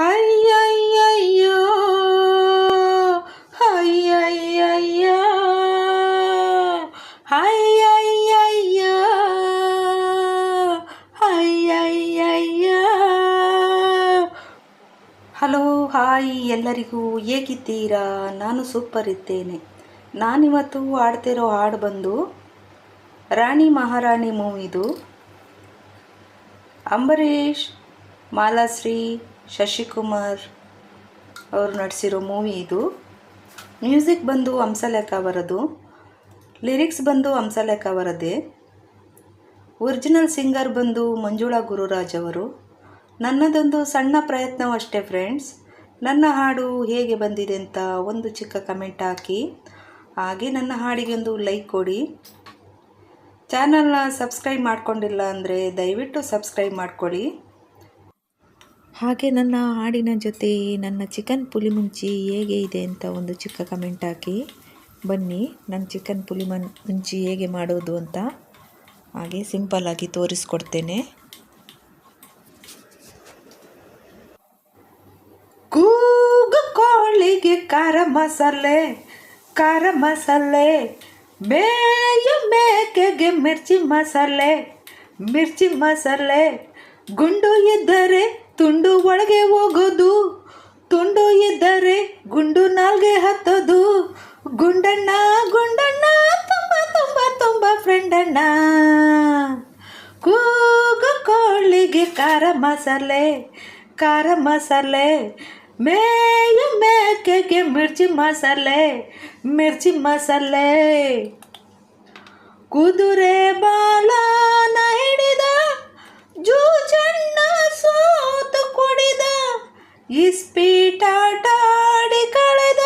ಅಯ್ಯಯ್ಯಯ್ಯೋ ಅಯ್ಯಯ್ಯಯ್ಯ ಅಯ್ಯಯ್ಯಯ್ಯ ಅಯ್ಯಯ್ಯಯ್ಯ. Hello hi ಎಲ್ಲರಿಗೂ, ಹೇಗಿದ್ದೀರಾ? ನಾನು ಸೂಪರ್ ಇದ್ದೇನೆ. ನಾನಿವತ್ತು ಹಾಡ್ತಿರೋ ಹಾಡು ಬಂದು ರಾಣಿ ಮಹಾರಾಣಿ ಮೂವಿದು. ಅಂಬರೀಷ್, ಮಾಲಾಶ್ರೀ, ಶಶಿಕುಮಾರ್ ಅವರು ನಟಿಸಿರೋ ಮೂವಿ ಇದು. ಮ್ಯೂಸಿಕ್ ಬಂದು ಹಂಸಲೇಖ ಅವರದು, ಲಿರಿಕ್ಸ್ ಬಂದು ಹಂಸಲೇಖ ಅವರದ್ದೇ. ಒರಿಜಿನಲ್ ಸಿಂಗರ್ ಬಂದು ಮಂಜುಳಾ ಗುರುರಾಜ್ ಅವರು. ನನ್ನದೊಂದು ಸಣ್ಣ ಪ್ರಯತ್ನವಷ್ಟೇ ಫ್ರೆಂಡ್ಸ್. ನನ್ನ ಹಾಡು ಹೇಗೆ ಬಂದಿದೆ ಅಂತ ಒಂದು ಚಿಕ್ಕ ಕಮೆಂಟ್ ಹಾಕಿ, ಹಾಗೆ ನನ್ನ ಹಾಡಿಗೆ ಒಂದು ಲೈಕ್ ಕೊಡಿ. ಚಾನಲ್ನ ಸಬ್ಸ್ಕ್ರೈಬ್ ಮಾಡ್ಕೊಂಡಿಲ್ಲ ಅಂದರೆ ದಯವಿಟ್ಟು ಸಬ್ಸ್ಕ್ರೈಬ್ ಮಾಡ್ಕೊಳ್ಳಿ. ಹಾಗೆ ನನ್ನ ಹಾಡಿನ ಜೊತೆ ನನ್ನ ಚಿಕನ್ ಪುಲಿ ಮುಂಚಿ ಹೇಗೆ ಇದೆ ಅಂತ ಒಂದು ಚಿಕ್ಕ ಕಮೆಂಟ್ ಹಾಕಿ. ಬನ್ನಿ ನನ್ನ ಚಿಕನ್ ಪುಲಿ ಮುಂಚಿ ಹೇಗೆ ಮಾಡೋದು ಅಂತ ಹಾಗೆ ಸಿಂಪಲ್ಲಾಗಿ ತೋರಿಸ್ಕೊಡ್ತೇನೆ. ಕೂಗು ಕೋಳಿಗೆ ಖಾರ ಮಸಾಲೆ, ಖಾರ ಮಸಾಲೆ. ಮೇಯು ಮೇಕೆಗೆ ಮಿರ್ಚಿ ಮಸಾಲೆ, ಮಿರ್ಚಿ ಮಸಾಲೆ. ಗುಂಡು ಇದ್ದರೆ ತುಂಡು ಒಳಗೆ ಹೋಗೋದು, ತುಂಡು ಇದ್ದರೆ ಗುಂಡು ನಾಲ್ಗೆ ಹತ್ತೋದು. ಗುಂಡಣ್ಣ ಗುಂಡಣ್ಣ ತುಂಬ ತುಂಬ ತುಂಬ ಫ್ರೆಂಡಣ್ಣ. ಕೂಗು ಕೋಳಿಗೆ ಖಾರ ಮಸಾಲೆ, ಖಾರ ಮಸಾಲೆ. ಮೇಯು ಮೇಕೆಗೆ ಮಿರ್ಚಿ ಮಸಾಲೆ, ಮಿರ್ಚಿ ಮಸಾಲೆ. ಕುದುರೆ ಬಾಲನ ಹಿಡಿದ, ಜೂಜಣ್ಣ ಸೋತು ಕುಡಿದ. ಇಸ್ಪೀಟಾಟಾಡಿ ಕಳೆದ,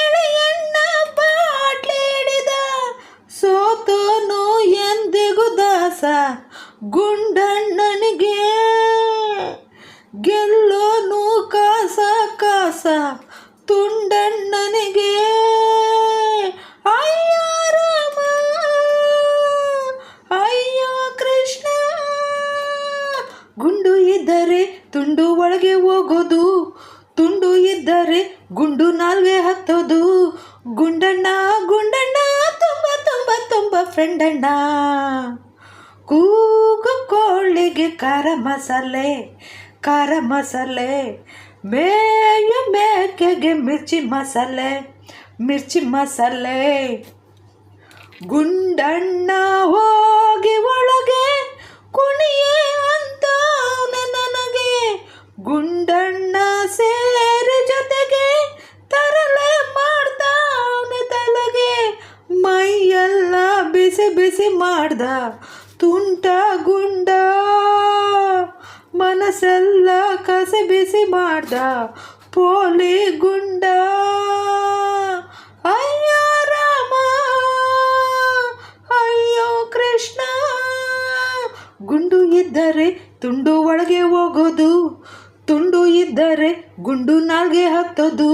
ಎಳೆಯಣ್ಣ ಬಾಟ್ಲಿ ಹಿಡಿದ. ಸೋತೋನು ಎಂದಿಗೂ ದಾಸ ಗುಂಡಣ್ಣನಿಗೆ, ಗೆಲ್ಲೋನು ಕಾಸ ಕಾಸ ತುಂಡಣ್ಣನಿಗೆ. ಅಯ್ಯೋ ರಾಮ ಅಯ್ಯೋ ಕೃಷ್ಣ. ಗುಂಡು ಇದ್ದರೆ ತುಂಡು ಒಳಗೆ ಹೋಗೋದು, ತುಂಡು ಇದ್ದರೆ ಗುಂಡು ನಾಲ್ಗೆ ಹತ್ತೋದು. ಗುಂಡಣ್ಣ ಗುಂಡಣ್ಣ ತುಂಬ ತುಂಬ ತುಂಬ ಫ್ರೆಂಡಣ್ಣ. ಕೂಗು ಕೋಳಿಗೆ ಖಾರ ಮಸಾಲೆ, ಖಾರ ಮಸಾಲೆ. ಮೇಯು ಮೇಕೆಗೆ ಮಿರ್ಚಿ ಮಸಾಲೆ, ಮಿರ್ಚಿ ಮಸಾಲೆ. ಗುಂಡಣ್ಣ ಹೋಗಿ ಒಳಗೆ ಕುಣಿಯೇ ಅಂತವನೆ ನನಗೆ. ಗುಂಡಣ್ಣ ಸೇರಿ ಜೊತೆಗೆ ತರಲೆ ಮಾಡ್ತಾವನೆ ತಲೆಗೆ. ಮೈಯೆಲ್ಲ ಬಿಸಿ ಬಿಸಿ ಮಾಡ್ದ ತುಂಟ ಗುಂಡ, ಮನಸ್ಸೆಲ್ಲ ಕಸಿ ಬಿಸಿ ಮಾಡ್ದ ಪೋಲಿ ಗುಂಡ. ಅಯ್ಯೋ ರಾಮ ಅಯ್ಯೋ ಕೃಷ್ಣ. ಗುಂಡು ಇದ್ದರೆ ತುಂಡು ಒಳಗೆ ಹೋಗೋದು, ತುಂಡು ಇದ್ದರೆ ಗುಂಡು ನಾಲ್ಗೆ ಹತ್ತೋದು.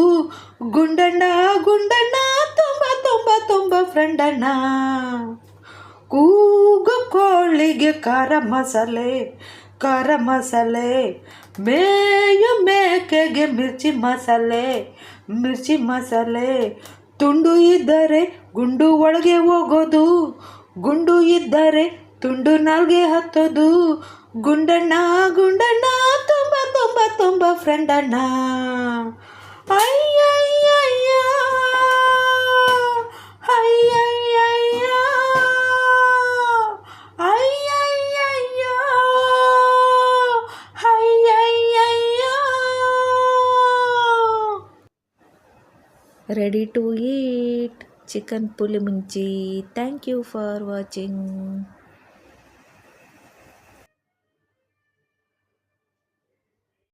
ಗುಂಡಣ್ಣ ಗುಂಡಣ್ಣ ತುಂಬ ತುಂಬ ತುಂಬ ಫ್ರೆಂಡಣ್ಣ. ಕೂಗು ಕೋಳಿಗೆ ಖಾರ ಮಸಾಲೆ, ಖಾರ ಮಸಾಲೆ. ಮೇಯು ಮೇಕೆಗೆ ಮಿರ್ಚಿ ಮಸಾಲೆ, ಮಿರ್ಚಿ ಮಸಾಲೆ. ತುಂಡು ಇದ್ದರೆ ಗುಂಡು ಒಳಗೆ ಹೋಗೋದು, ಗುಂಡು ಇದ್ದರೆ ತುಂಡು ನಾಲ್ಗೆ ಹತ್ತೋದು. ಗುಂಡಣ್ಣ ಗುಂಡಣ್ಣ ತುಂಬ ತುಂಬ ತುಂಬ ಫ್ರೆಂಡಣ್ಣ. ಅಯ್ಯಯ್ಯಯ್ಯ ಅಯ್ಯಯ್ಯಯ್ಯ ಅಯ್ಯಯ್ಯಯ್ಯ ಅಯ್ಯಯ್ಯಯ್ಯ. Ready to eat chicken puli munchi. Thank you for watching.